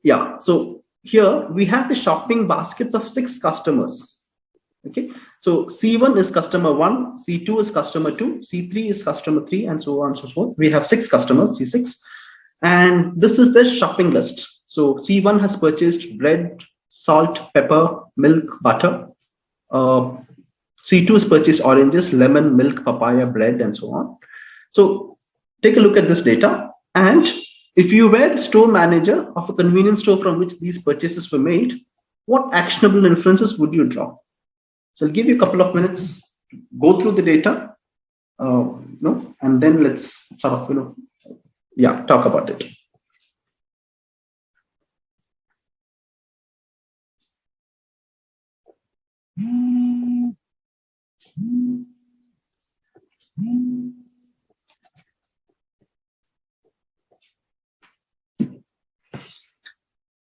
Yeah, so here we have the shopping baskets of 6 customers. Okay, so C1 is customer 1, C2 is customer 2, C3 is customer 3, and so on and so forth. We have 6 customers, C6, and this is the shopping list. So C1 has purchased bread, salt, pepper, milk, butter. Uh, C2 has purchased oranges, lemon, milk, papaya, bread, and so on. So take a look at this data. And if you were the store manager of a convenience store from which these purchases were made, what actionable inferences would you draw? So I'll give you a couple of minutes to go through the data, and then let's sort of, talk about it.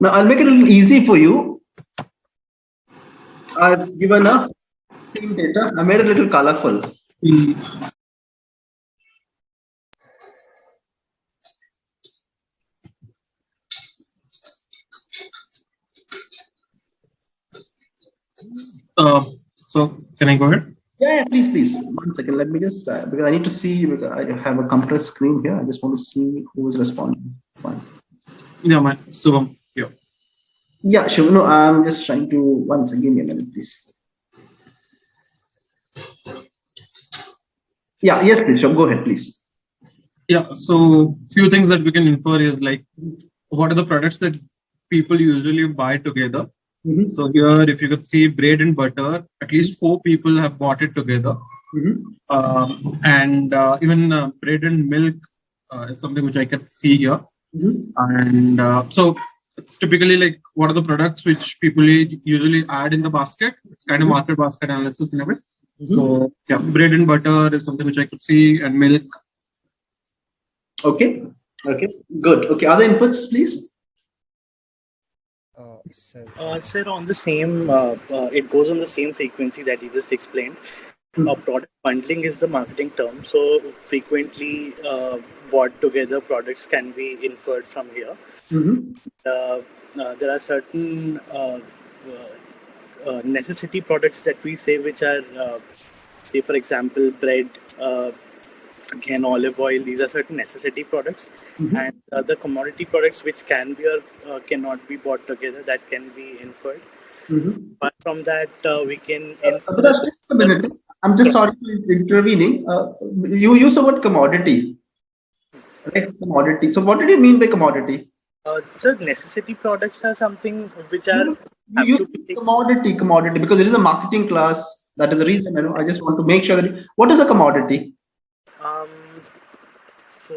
Now I'll make it a little easy for you. I've given a same data. I made it a little colorful. So can I go ahead? Yeah, please. 1 second. Let me just, because I need to see, because I have a compressed screen here. I just want to see who is responding. Fine. Yeah, man. Subham. Yeah. Yeah, sure. No, I'm just trying to, once again, give me a minute, please. Yeah, yes, please. Sure. Go ahead, please. Yeah. So few things that we can infer is like, what are the products that people usually buy together? Mm-hmm. So here, if you could see bread and butter, at least 4 people have bought it together. Mm-hmm. And even bread and milk is something which I can see here. Mm-hmm. And so it's typically like, what are the products which people usually add in the basket? It's kind of market basket analysis in a bit. So yeah, bread and butter is something which I could see, and milk. Okay, good. Okay, other inputs, please. Sir, on the same, it goes on the same frequency that you just explained. Product bundling is the marketing term. So frequently bought together products can be inferred from here. There are certain necessity products that we say, which are, say, for example, bread, again, olive oil. These are certain necessity products, and other commodity products which can be or cannot be bought together, that can be inferred. But from that, we can infer. Just a minute. I'm just sorry for intervening. You use the word commodity, right? Commodity. So what did you mean by commodity? Sir, necessity products are something which are. You use commodity because it is a marketing class. That is the reason. I just want to make sure that what is a commodity. So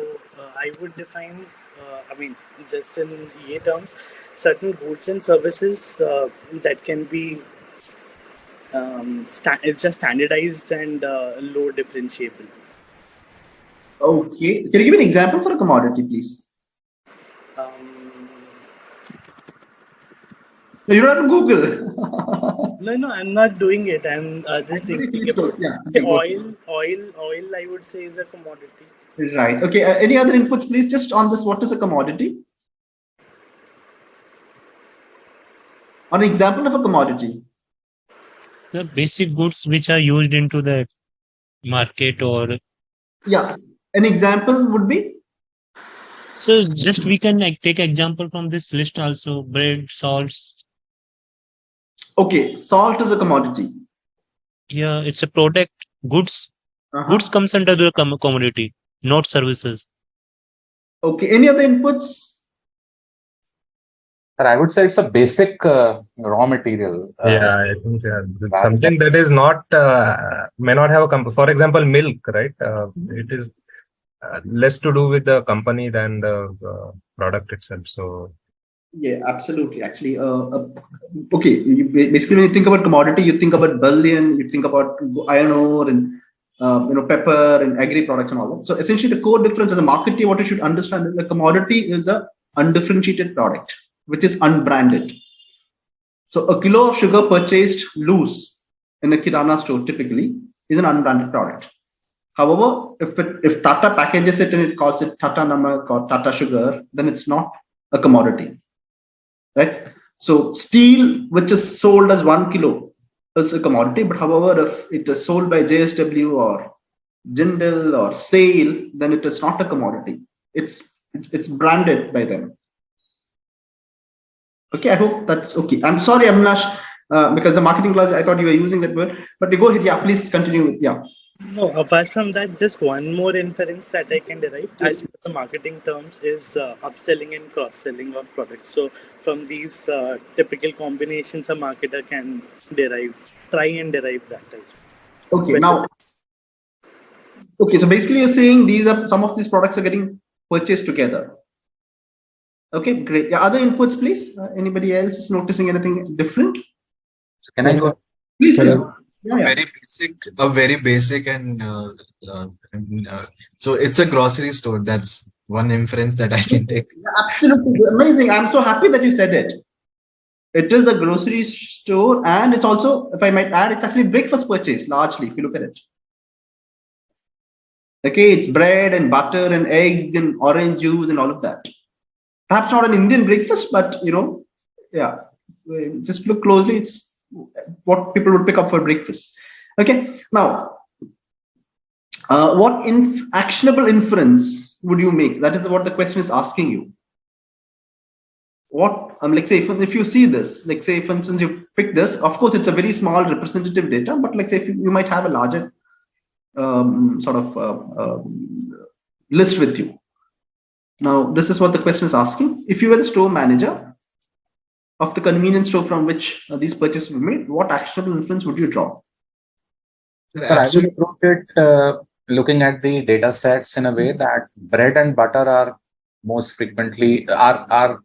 I would define. I mean, just in EA terms, certain goods and services that can be just standardized and low differentiable. Okay. Can you give an example for a commodity, please? No, you don't have to Google. No, I'm not doing it. I'm just thinking about oil. I would say, is a commodity. Right. Okay. Any other inputs, please? Just on this, what is a commodity? An example of a commodity. The basic goods which are used into the market, or yeah, an example would be. So just we can take example from this list also. Bread, salts. Okay, salt is a commodity. Yeah, it's a product. Goods. Goods comes under the commodity, not services. Okay. Any other inputs? I would say it's a basic raw material. I think it's something that is not may not have a for example, milk, right? It is less to do with the company than the product itself. So yeah, absolutely. Actually, okay. Basically, when you think about commodity, you think about bullion, you think about iron ore and pepper and agri products and all that. So essentially, the core difference as a marketer, what you should understand is the commodity is a undifferentiated product, which is unbranded. So a kilo of sugar purchased loose in a kirana store typically is an unbranded product. However, if Tata packages it and it calls it Tata Namak or Tata Sugar, then it's not a commodity. right? So steel, which is sold as 1 kilo, is a commodity. But however, if it is sold by JSW or Jindal or SAIL, then it is not a commodity. It's branded by them. Okay, I hope that's okay. I'm sorry, Amnash, because the marketing class, I thought you were using that word. But you go ahead, yeah, please continue. Yeah. No, apart from that, just one more inference that I can derive as per the marketing terms is upselling and cross-selling of products. So from these typical combinations, a marketer can try and derive that as well. Okay, now, okay, so basically you're saying some of these products are getting purchased together. Okay, great. Yeah, other inputs, please. Anybody else noticing anything different? So can I go? Please. Yeah. Very basic, and so it's a grocery store. That's one inference that I can take. Absolutely amazing. I'm so happy that you said it. It is a grocery store, and it's also, if I might add, it's actually breakfast purchase largely, if you look at it. Okay, it's bread and butter and egg and orange juice and all of that. Perhaps not an Indian breakfast, but yeah, just look closely. It's what people would pick up for breakfast. Okay, now, what actionable inference would you make? That is what the question is asking you. What, let's say, if you see this, like say, for instance, you pick this, of course, it's a very small representative data, but let's say if you might have a larger list with you. Now, this is what the question is asking. If you were the store manager of the convenience store from which these purchases were made, what actionable inference would you draw? Sir, I would approach it looking at the data sets in a way that bread and butter are most frequently are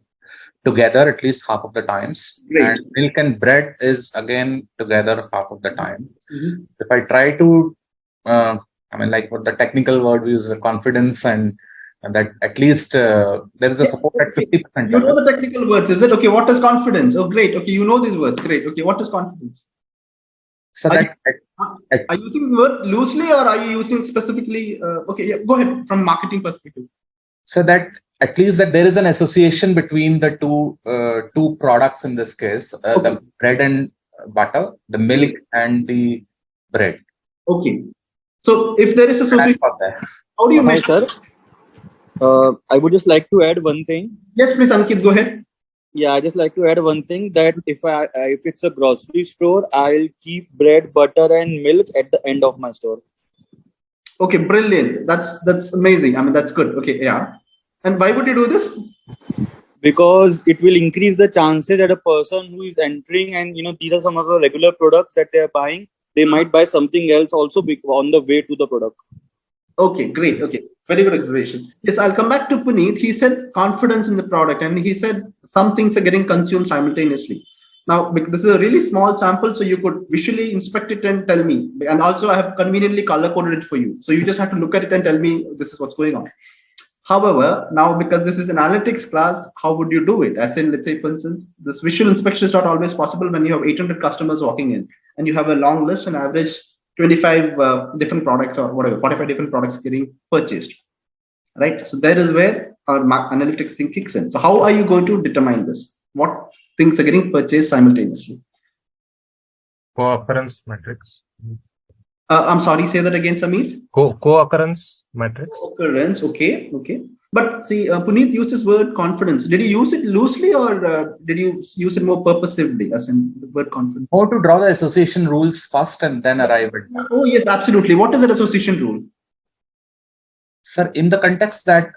together at least half of the times. Great. And milk and bread is again together half of the time. If I try to, like what the technical word we use, the confidence, and that at least there is a support at 50%. You know the technical words, is it? Okay, what is confidence? Oh, great. Okay, you know these words. Great. Okay, what is confidence? So are you using the word loosely, or are you using specifically? Okay, yeah, go ahead from marketing perspective. So that at least that there is an association between the two products in this case, the bread and butter, the milk and the bread. Okay. So if there is association, how do you measure? Hi, sir. I would just like to add one thing. Yes, please, Ankit, go ahead. Yeah, I just like to add one thing that if it's a grocery store, I'll keep bread, butter, and milk at the end of my store. Okay, brilliant. That's amazing. I mean, that's good. Okay, yeah. And why would you do this? Because it will increase the chances that a person who is entering and these are some of the regular products that they are buying, they might buy something else also on the way to the product. Okay, great. Okay, very good explanation. Yes, I'll come back to Puneet. He said confidence in the product, and he said some things are getting consumed simultaneously. Now, this is a really small sample, so you could visually inspect it and tell me. And also, I have conveniently color coded it for you. So you just have to look at it and tell me this is what's going on. However, now because this is an analytics class, how would you do it? As in, let's say, for instance, this visual inspection is not always possible when you have 800 customers walking in and you have a long list and average 25 different products or whatever, 45 different products getting purchased, right? So that is where our analytics thing kicks in. So how are you going to determine this? What things are getting purchased simultaneously? Co-occurrence matrix. I'm sorry, say that again, Samir. Co-occurrence matrix. Co-occurrence, okay. But see, Puneet used this word confidence. Did you use it loosely or did you use it more purposively, as in the word confidence? Or to draw the association rules first and then arrive at that. Oh, yes, absolutely. What is that association rule? Sir, in the context that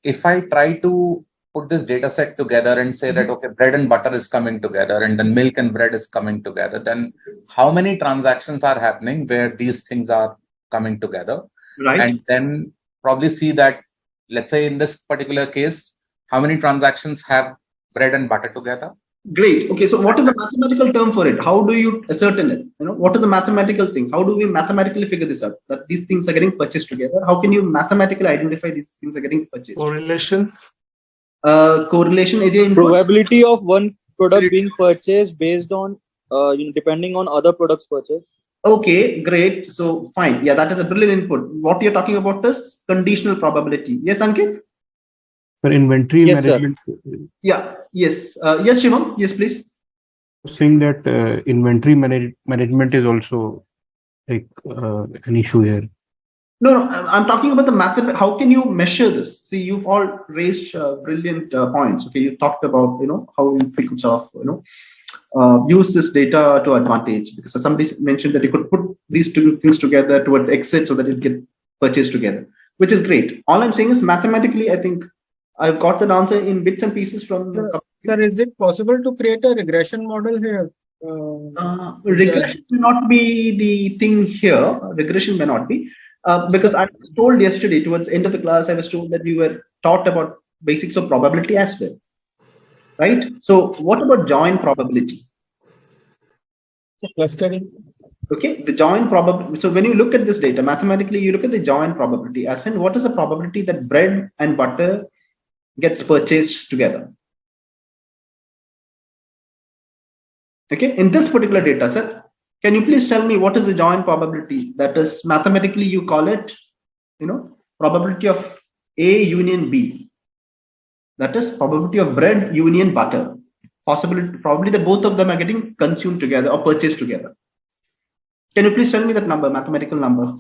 if I try to put this data set together and say that, okay, bread and butter is coming together and then milk and bread is coming together, then how many transactions are happening where these things are coming together? Right. And then probably see that, let's say in this particular case, how many transactions have bread and butter together? Great. Okay. So what is the mathematical term for it? How do you ascertain it? What is the mathematical thing? How do we mathematically figure this out? That these things are getting purchased together. How can you mathematically identify these things are getting purchased? Correlation. Correlation. Probability of one product being purchased based on, depending on other products purchased. Okay, great. So fine. Yeah, that is a brilliant input. What you're talking about is conditional probability. Yes, Ankit? For inventory Yes, sir. management, Yeah. Yes. Yes, Shivam. Yes, please. saying that inventory management is also like an issue here. No, no, I'm talking about the method. How can you measure this? See, you've all raised brilliant points. Okay, you talked about how you could sort of use this data to advantage, because somebody mentioned that you could put these two things together towards exit so that it get purchased together, which is great. All I'm saying is mathematically, I think I've got that answer in bits and pieces from. Sir, is it possible to create a regression model here? Regression may not be the thing here. Regression may not be. Because I was told yesterday towards the end of the class, I was told that we were taught about basics of probability as well, right? So what about join probability? Clustering. Okay, the join probability. So when you look at this data, mathematically, you look at the join probability, as in what is the probability that bread and butter gets purchased together? Okay, in this particular data set, can you please tell me what is the join probability? That is, mathematically, you call it, probability of A union B. That is probability of bread union butter. Probably that both of them are getting consumed together or purchased together. Can you please tell me that number, mathematical number?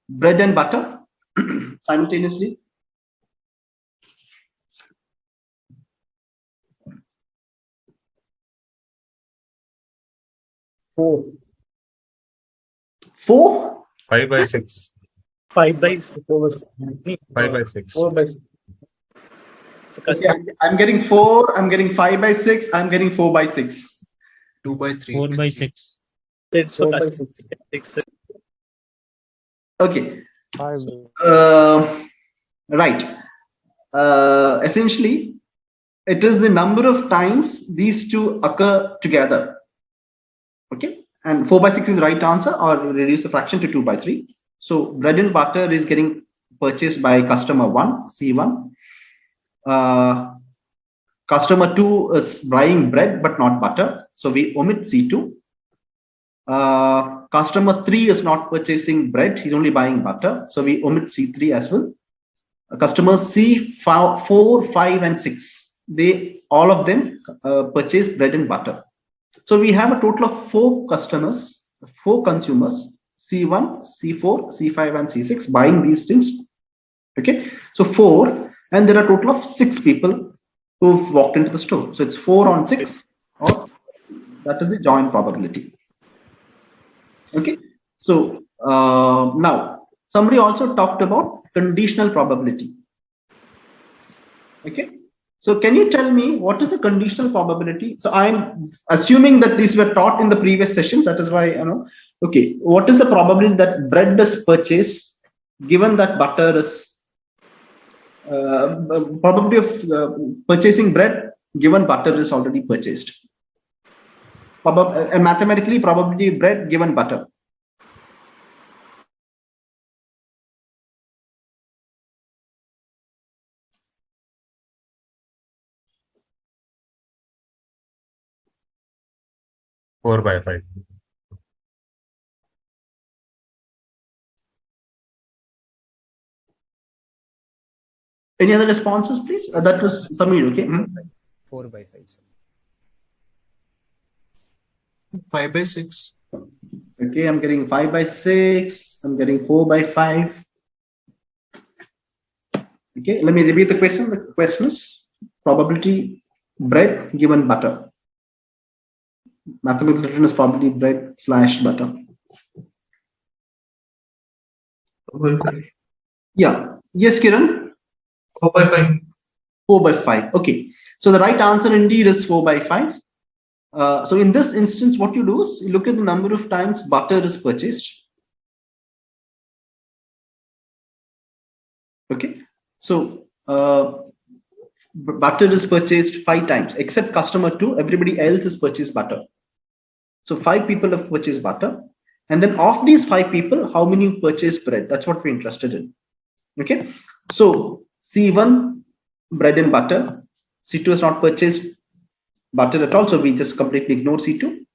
Bread and butter simultaneously. Four. 5 by 6. 5 by 5 by 6. 4 by 6. Okay, I'm getting 4. I'm getting 5 by 6. I'm getting 4 by 6. 2 by 3. 4 by 6. It's 4 by 6. Okay. Right. Essentially, it is the number of times these two occur together. Okay. And 4 by 6 is the right answer, or reduce the fraction to 2 by 3. So bread and butter is getting purchased by customer 1, C1. Customer 2 is buying bread but not butter. So we omit C2. Customer 3 is not purchasing bread. He's only buying butter. So we omit C3 as well. Customers C4, 5, and 6. All of them purchase bread and butter. So we have a total of 4 customers, 4 consumers, C1, C4, C5, and C6 buying these things. Okay, so 4, and there are a total of 6 people who've walked into the store. So it's 4 on 6, or that is the join probability. Okay, so now somebody also talked about conditional probability. Okay. So can you tell me what is the conditional probability? So I'm assuming that these were taught in the previous sessions. That is why, okay, what is the probability that bread is purchased given that butter is, probability of purchasing bread given butter is already purchased? And mathematically, probability of bread given butter. Four by 5. Any other responses, please? That was Samir, okay? 4 by 5. 5 by 6. Okay, I'm getting 5 by 6. I'm getting 4 by 5. Okay, let me repeat the question. The question is probability bread given butter. Mathematical written is probability bread / butter. 4 by 5. Yeah. Yes, Kiran? 4 by 5. 4 by 5. Okay. So the right answer indeed is 4 by 5. So in this instance, what you do is you look at the number of times butter is purchased. Okay. So butter is purchased 5 times, except customer 2, everybody else has purchased butter. So 5 people have purchased butter. And then of these 5 people, how many purchased bread? That's what we're interested in. Okay. So C1, bread and butter. C2 has not purchased butter at all. So we just completely ignore C2.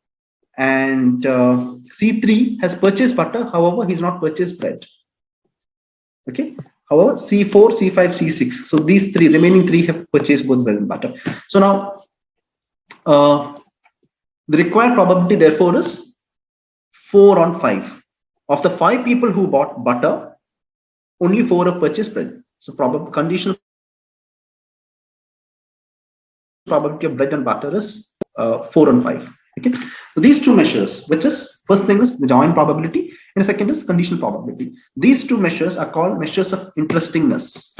And C3 has purchased butter. However, he's not purchased bread. Okay. However, C4, C5, C6. So these remaining three have purchased both bread and butter. So now the required probability therefore is 4 on 5. Of the 5 people who bought butter, only 4 have purchased bread. So conditional probability of bread and butter is 4 on 5. Okay. So these two measures, which is first thing is the joint probability, and the second is conditional probability. These two measures are called measures of interestingness.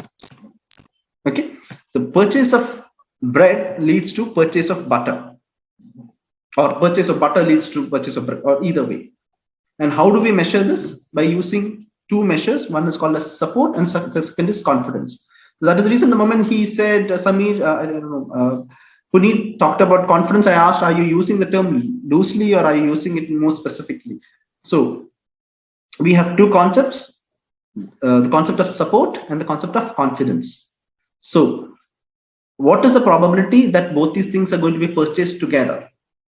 Okay. The purchase of bread leads to purchase of butter, or purchase of butter leads to purchase of bread, or either way. And how do we measure this? By using two measures. One is called as support, and second is confidence. So that is the reason the moment he said, Samir, I don't know, Puneet talked about confidence, I asked, are you using the term loosely or are you using it more specifically? So we have two concepts, the concept of support and the concept of confidence. So what is the probability that both these things are going to be purchased together?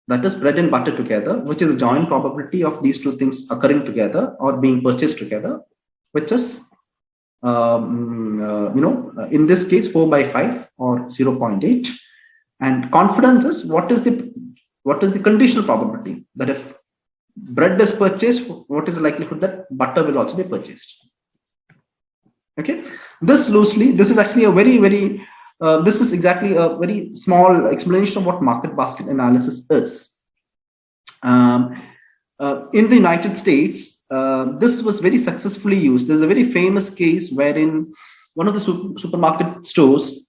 That is bread and butter together, which is the joint probability of these two things occurring together or being purchased together, which is, in this case, 4 by 5 or 0.8. And confidence is what is the conditional probability that if bread is purchased, what is the likelihood that butter will also be purchased? Okay, this loosely, this is actually a very this is exactly a very small explanation of what market basket analysis is. In the United States, this was very successfully used. There's a very famous case wherein one of the supermarket stores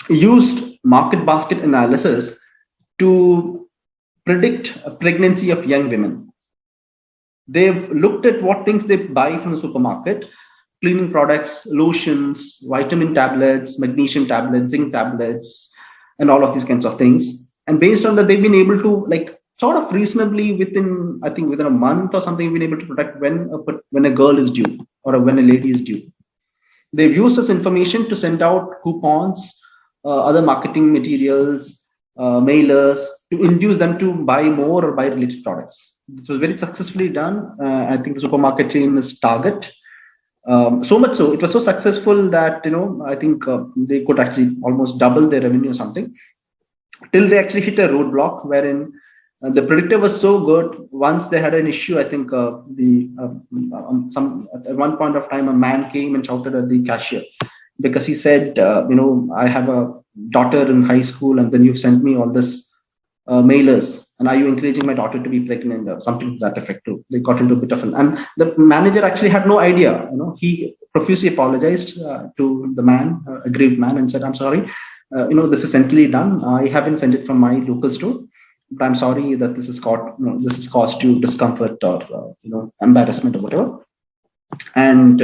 used market basket analysis to predict a pregnancy of young women. They've looked at what things they buy from the supermarket: cleaning products, lotions, vitamin tablets, magnesium tablets, zinc tablets, and all of these kinds of things. And based on that, they've been able to sort of reasonably within a month or something, been able to predict when a girl is due or when a lady is due. They've used this information to send out coupons, other marketing materials, mailers, to induce them to buy more or buy related products. This was very successfully done. I think the supermarket chain is Target. So much so, it was so successful that I think they could actually almost double their revenue or something, till they actually hit a roadblock wherein the predictor was so good. Once they had an issue, I think at one point of time, a man came and shouted at the cashier because he said, I have a daughter in high school, and then you've sent me all this mailers, and are you encouraging my daughter to be pregnant or something to that effect too? They got into a bit of and the manager actually had no idea. He profusely apologized to the man, aggrieved man, and said, I'm sorry, this is centrally done. I haven't sent it from my local store, but I'm sorry that this has caused you discomfort or embarrassment or whatever. And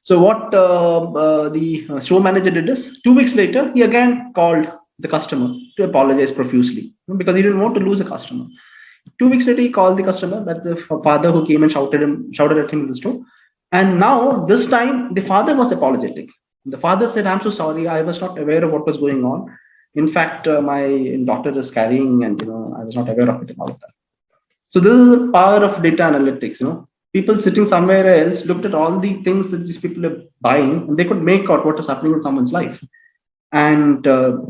so what the store manager did is, 2 weeks later, he again called the customer to apologize profusely, because he didn't want to lose a customer. 2 weeks later, he called the customer, that the father who came and shouted at him in the store. And now this time the father was apologetic. The father said, I'm so sorry, I was not aware of what was going on. In fact, my daughter is carrying, and I was not aware of it and all of that. So this is the power of data analytics. People sitting somewhere else looked at all the things that these people are buying, and they could make out what is happening in someone's life. And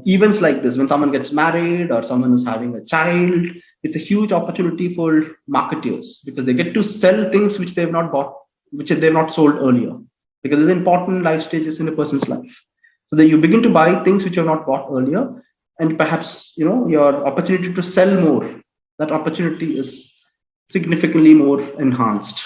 events like this, when someone gets married or someone is having a child, it's a huge opportunity for marketers, because they get to sell things which they've not bought, which they've not sold earlier, because there's important life stages in a person's life. So that you begin to buy things which you have not bought earlier, and perhaps your opportunity to sell more, that opportunity is significantly more enhanced.